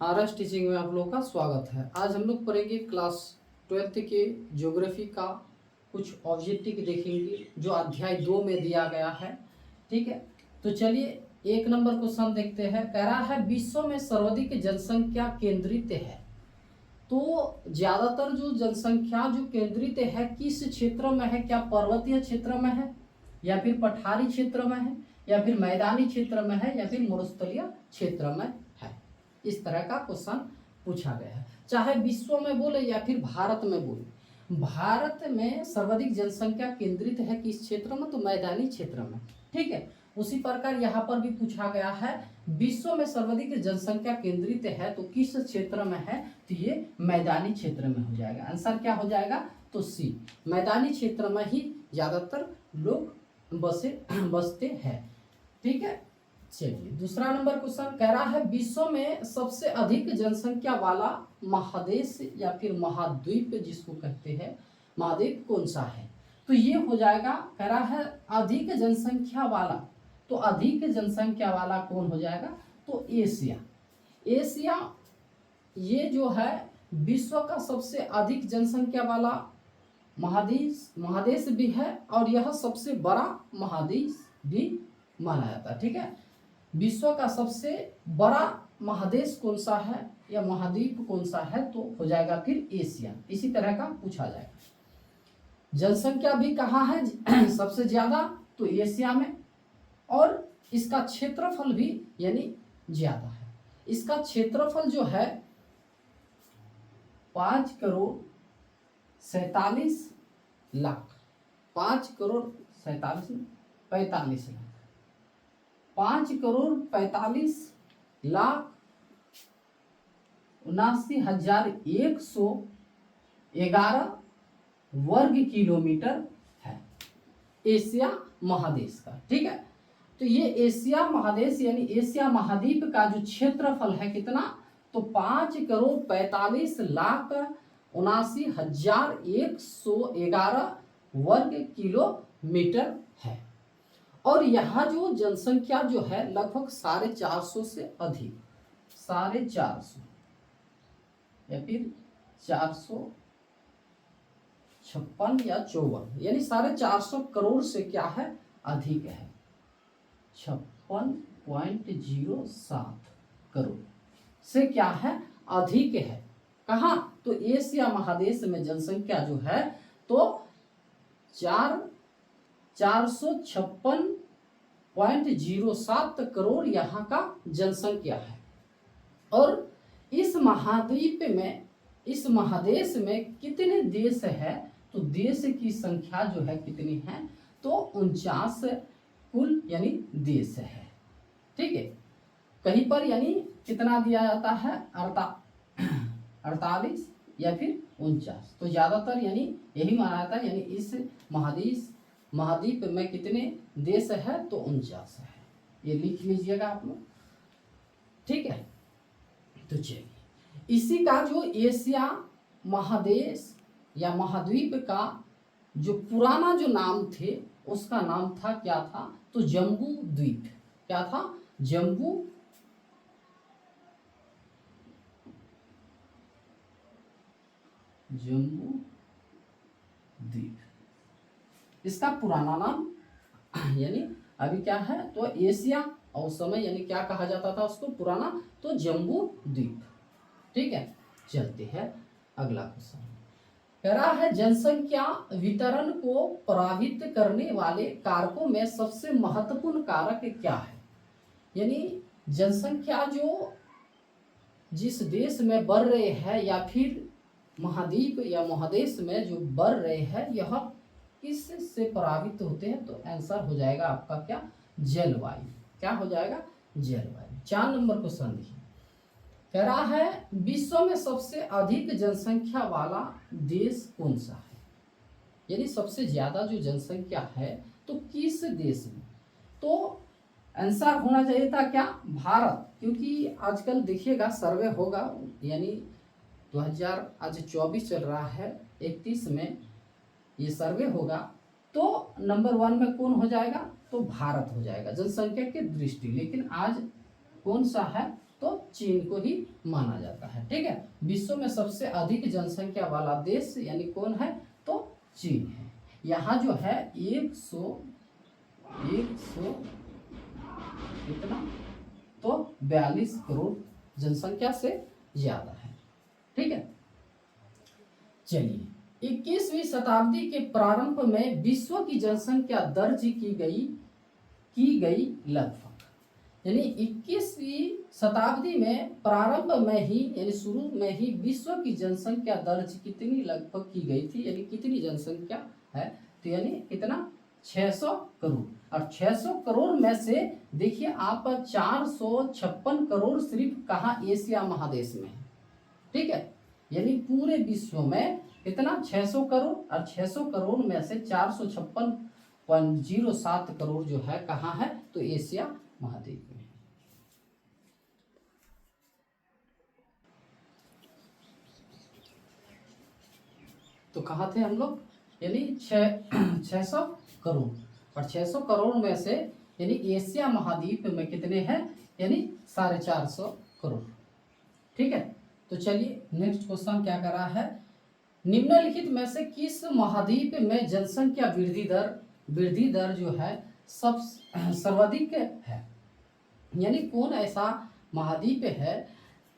RS teaching में आप लोग का स्वागत है। आज हम लोग पढ़ेंगे क्लास 12th के ज्योग्राफी का कुछ ऑब्जेक्टिव देखेंगे जो अध्याय 2 में दिया गया है। ठीक है, तो चलिए 1 नंबर क्वेश्चन देखते हैं। कह रहा है विश्व में सर्वाधिक जनसंख्या केंद्रित है। तो ज़्यादातर जो जनसंख्या जो केंद्रित है किस क्षेत्र में है? क्या पर्वतीय क्षेत्र में है, या फिर पठारी क्षेत्र में है, या फिर मैदानी क्षेत्र में है, या फिर मरुस्थलीय क्षेत्र में है? इस तरह का क्वेश्चन पूछा गया है। चाहे विश्व में बोले या फिर भारत में बोले, भारत में सर्वाधिक जनसंख्या केंद्रित है किस क्षेत्र में? तो मैदानी क्षेत्र में। ठीक है, उसी प्रकार यहाँ पर भी पूछा गया है विश्व में सर्वाधिक जनसंख्या केंद्रित है तो किस क्षेत्र में है? तो ये मैदानी क्षेत्र में हो जाएगा। आंसर क्या हो जाएगा? तो सी, मैदानी क्षेत्र में ही ज्यादातर लोग बसते हैं। ठीक है, चलिए दूसरा नंबर क्वेश्चन कह रहा है विश्व में सबसे अधिक जनसंख्या वाला महादेश या फिर महाद्वीप जिसको कहते हैं महाद्वीप कौन सा है? तो ये हो जाएगा, कह रहा है अधिक जनसंख्या वाला। तो अधिक जनसंख्या वाला कौन हो जाएगा? तो एशिया। एशिया ये जो है विश्व का सबसे अधिक जनसंख्या वाला महादेश भी है और यह सबसे बड़ा महादेश भी माना जाता है। ठीक है, विश्व का सबसे बड़ा महादेश कौन सा है या महाद्वीप कौन सा है? तो हो जाएगा फिर एशिया। इसी तरह का पूछा जाएगा। जनसंख्या भी कहाँ है सबसे ज्यादा? तो एशिया में। और इसका क्षेत्रफल भी यानी ज्यादा है। इसका क्षेत्रफल जो है 5,47,00,000 5,47,45,00,000 5,47,79,111 वर्ग किलोमीटर है एशिया महादेश का। ठीक है, तो ये एशिया महादेश यानी एशिया महाद्वीप का जो क्षेत्रफल है कितना? तो 5,45,79,111 वर्ग किलोमीटर है। और यहाँ जो जनसंख्या जो है लगभग 450 से अधिक, 450 या फिर 456 या 54 यानी 450 करोड़ से क्या है? अधिक है। 56.07 करोड़ से क्या है? अधिक है। कहाँ? तो एशिया महादेश में जनसंख्या जो है तो 456.07 करोड़ यहाँ का जनसंख्या है। और इस महादेश में कितने देश है? तो देश की संख्या जो है कितनी है? तो 49 कुल यानी देश है। ठीक है, कहीं पर यानी कितना दिया जाता है? 48 या फिर 49। तो ज्यादातर यानी यही माना जाता है यानी इस महाद्वीप में कितने देश है? तो 49 है। ये लिख लीजिएगा आप लोग। ठीक है, तो चलिए इसी का जो एशिया महादेश या महाद्वीप का जो पुराना जो नाम थे उसका नाम था क्या था? तो जम्बू द्वीप। क्या था? जम्बू द्वीप इसका पुराना नाम यानी अभी क्या है? तो एशिया और उस समय यानी क्या कहा जाता था उसको पुराना? तो जम्बू द्वीप। ठीक है, चलते हैं अगला क्वेश्चन। कह रहा है जनसंख्या वितरण को प्रभावित करने वाले कारकों में सबसे महत्वपूर्ण कारक क्या है? यानी जनसंख्या जो जिस देश में बढ़ रहे हैं या फिर महाद्वीप या महादेश में जो बढ़ रहे हैं यह किस से प्रभावित होते हैं? तो आंसर हो जाएगा आपका क्या? जलवायु। क्या हो जाएगा? जलवायु। 4 नंबर क्वेश्चन देखिए। कह रहा है विश्व में सबसे अधिक जनसंख्या वाला देश कौन सा है? यानी सबसे ज्यादा जो जनसंख्या है तो किस देश में? तो आंसर होना चाहिए था क्या? भारत। क्योंकि आजकल देखिएगा सर्वे होगा यानी 2024 चल रहा है, 31 में ये सर्वे होगा तो नंबर 1 में कौन हो जाएगा? तो भारत हो जाएगा जनसंख्या की दृष्टि। लेकिन आज कौन सा है? तो चीन को ही माना जाता है। ठीक है, विश्व में सबसे अधिक जनसंख्या वाला देश यानी कौन है, तो चीन है। यहाँ जो है 100 कितना, तो 42 करोड़ जनसंख्या से ज्यादा है। ठीक है, चलिए 21वीं शताब्दी के प्रारंभ में विश्व की जनसंख्या दर्ज की गई लगभग, यानी 21वीं शताब्दी में प्रारंभ में ही यानी शुरू में ही विश्व की जनसंख्या दर्ज कितनी लगभग की गई थी, यानी कितनी जनसंख्या है, तो यानी कितना 600 करोड़। और 600 करोड़ में से देखिए आप 456 करोड़ सिर्फ कहाँ, एशिया महादेश में है। ठीक है, यानी पूरे विश्व में कितना 600 करोड़, और 600 करोड़ में से 456.07 करोड़ जो है कहाँ है, तो एशिया महाद्वीप में। तो कहाँ थे हम लोग, यानी 600 करोड़, और 600 करोड़ में से यानी एशिया महाद्वीप में कितने हैं, यानी 450 करोड़। ठीक है, तो चलिए नेक्स्ट क्वेश्चन क्या कर रहा है, निम्नलिखित में से किस महाद्वीप में जनसंख्या वृद्धि दर जो है सब सर्वाधिक है, यानी कौन ऐसा महाद्वीप है।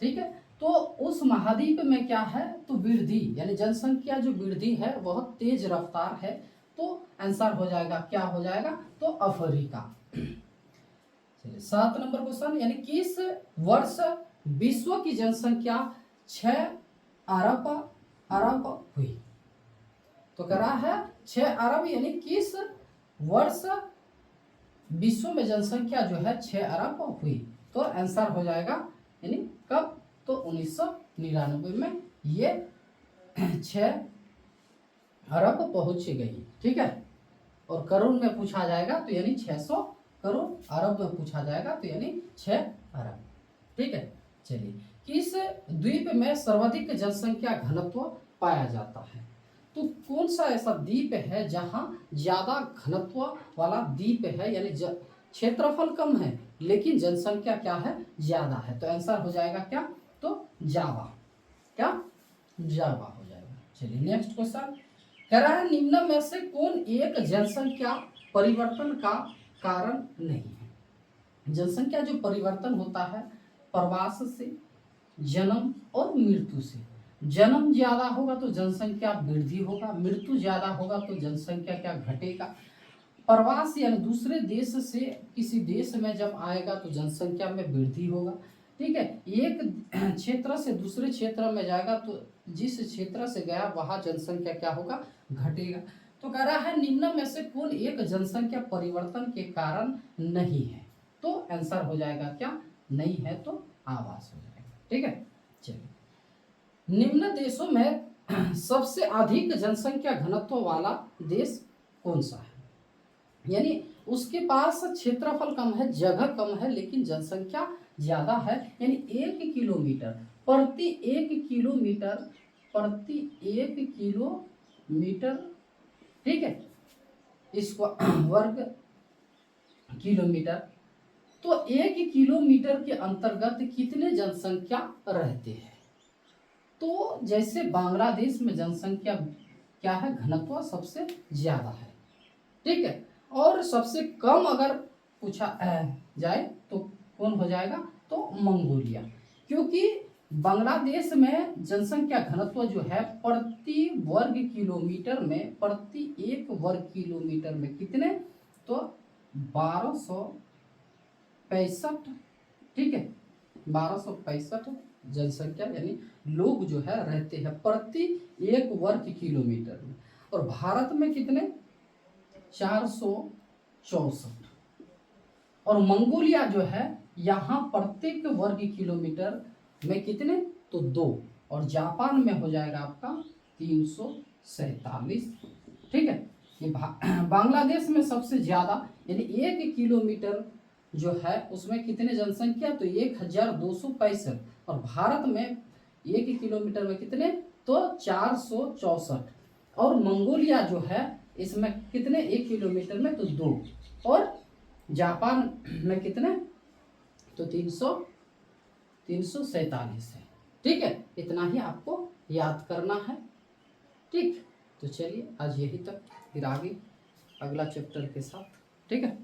ठीक है, तो उस महाद्वीप में क्या है, तो वृद्धि यानी जनसंख्या जो वृद्धि है वह तेज रफ्तार है, तो आंसर हो जाएगा, क्या हो जाएगा, तो अफ्रीका। चलिए 7 नंबर क्वेश्चन, यानी किस वर्ष विश्व की जनसंख्या 6 अरब हुई, तो कह रहा है 6 अरब, यानी किस वर्ष विश्व में जनसंख्या जो है 6 अरब हुई, तो आंसर हो जाएगा यानी कब, तो 1999 में ये 6 अरब पहुंच गई। ठीक है, और करोड़ में पूछा जाएगा तो यानी 600 करोड़, अरब में पूछा जाएगा तो यानी 6 अरब। ठीक है, चलिए किस द्वीप में सर्वाधिक जनसंख्या घनत्व पाया जाता है, तो कौन सा ऐसा द्वीप है जहां ज्यादा घनत्व वाला द्वीप है, यानी क्षेत्रफल कम है लेकिन जनसंख्या क्या है, ज्यादा है, तो आंसर हो जाएगा क्या, तो जावा, क्या जावा हो जाएगा। चलिए नेक्स्ट क्वेश्चन कह रहा है, निम्न में से कौन एक जनसंख्या परिवर्तन का कारण नहीं है। जनसंख्या जो परिवर्तन होता है प्रवास से, जन्म और मृत्यु से। जन्म ज्यादा होगा तो जनसंख्या वृद्धि होगा, मृत्यु ज्यादा होगा तो जनसंख्या क्या घटेगा। प्रवास यानी दूसरे देश से किसी देश में जब आएगा तो जनसंख्या में वृद्धि होगा। ठीक है, एक क्षेत्र से दूसरे क्षेत्र में जाएगा तो जिस क्षेत्र से गया वहां जनसंख्या क्या होगा, घटेगा। तो कह रहा है निम्न में से कौन एक जनसंख्या परिवर्तन के कारण नहीं है, तो आंसर हो जाएगा क्या, नहीं है तो आवास हो जाएगा। ठीक है, चलिए निम्न देशों में सबसे अधिक जनसंख्या घनत्व वाला देश कौन सा है, यानी उसके पास क्षेत्रफल कम है, जगह कम है, लेकिन जनसंख्या ज्यादा है, यानी 1 किलोमीटर प्रति 1 किलोमीटर, ठीक है, इसको वर्ग किलोमीटर, तो 1 किलोमीटर के अंतर्गत कितने जनसंख्या रहते हैं। तो जैसे बांग्लादेश में जनसंख्या क्या है, घनत्व सबसे ज्यादा है। ठीक है, और सबसे कम अगर पूछा जाए तो कौन हो जाएगा, तो मंगोलिया, क्योंकि बांग्लादेश में जनसंख्या घनत्व जो है प्रति वर्ग किलोमीटर में, प्रति 1 वर्ग किलोमीटर में कितने, तो 1265, ठीक है, 1265 जनसंख्या यानी लोग जो है रहते हैं प्रति 1 वर्ग किलोमीटर में। और भारत में कितने, 464, और मंगोलिया जो है यहाँ प्रत्येक वर्ग किलोमीटर में कितने, तो 2, और जापान में हो जाएगा आपका 347। ठीक है, ये बांग्लादेश में सबसे ज्यादा यानी 1 किलोमीटर जो है उसमें कितने जनसंख्या, तो 1265, और भारत में 1 किलोमीटर में कितने, तो 464, और मंगोलिया जो है इसमें कितने, 1 किलोमीटर में तो 2, और जापान में कितने, तो 347 है। ठीक है, इतना ही आपको याद करना है। ठीक, तो चलिए आज यही तक, फिर आगे अगला चैप्टर के साथ। ठीक है।